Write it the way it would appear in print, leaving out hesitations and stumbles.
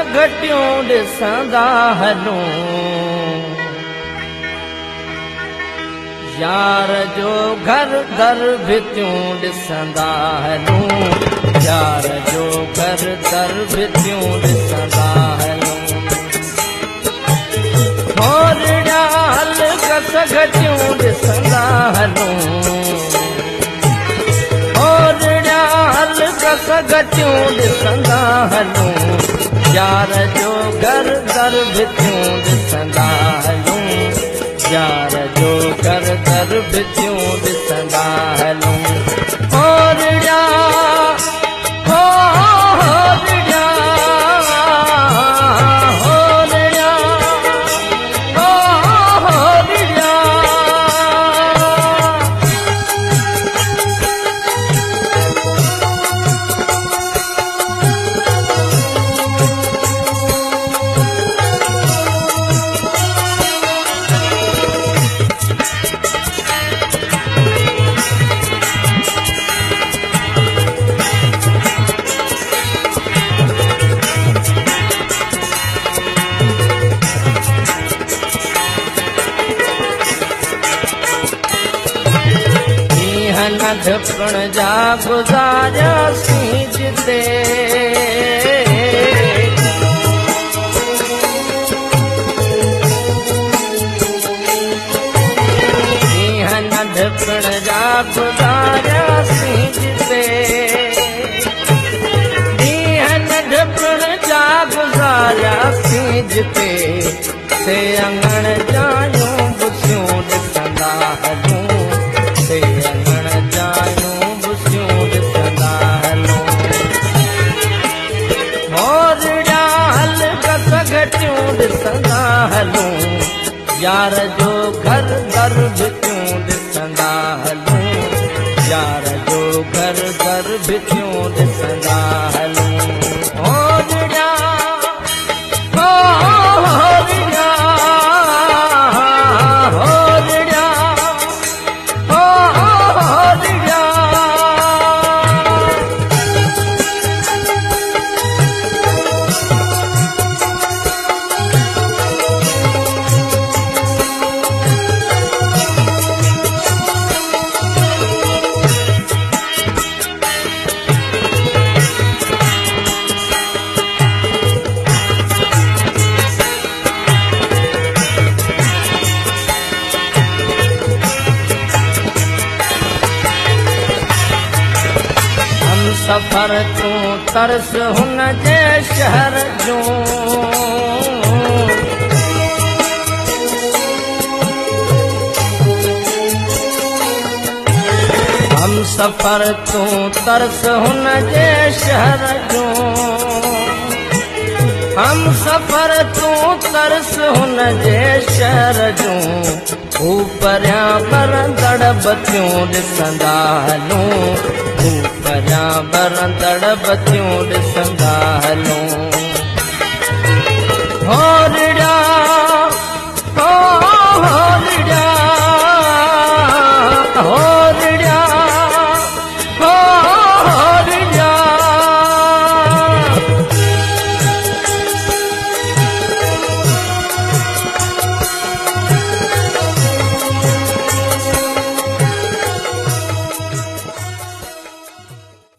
घटियूं ॾिसंदा हलूं यार जो घर दर भितियूं ॾिसंदा हलूं यार जो घर दर भितियूं ॾिसंदा हलूं होरड़िया हल कस घटियूं ॾिसंदा हलूं होरड़िया हल कस घटियूं ॾिसंदा हलूं यार जो घर दर भितियूं ॾिसंदा हलूं यार जो घर दर भितियूं ॾिसंदा हलूं होरड़िया होरड़िया होरड़िया होरड़िया नंढपण जा गुज़ारियासीं जिते ॾींहं नंढपण जा गुज़ारियासीं जिते ॾींहं नंढपण जा गुज़ारियासीं जिते से अंगण जायूं बुसियूं ॾिसंदा हलूं से अंगण जायूं बुसियूं ॾिसंदा हलूं होरड़िया हल कस घटियूं ॾिसंदा हलूं यार जो घर दर भितियूं ॾिसंदा हलूं यार जो घर दर भितियूं ॾिसंदा हलूं होरड़िया होरड़िया होरड़िया सफर तूं तरस हुन जे शहर जो हम सफर तूं तरस हुन जे शहर जो हम सफर तूं तरस हुन जे शहर जो हू परियां बरंदड़ बतियूं ॾिसंदा हलूं हू परियां बरंदड़ बतियूं ॾिसंदा हलूं होर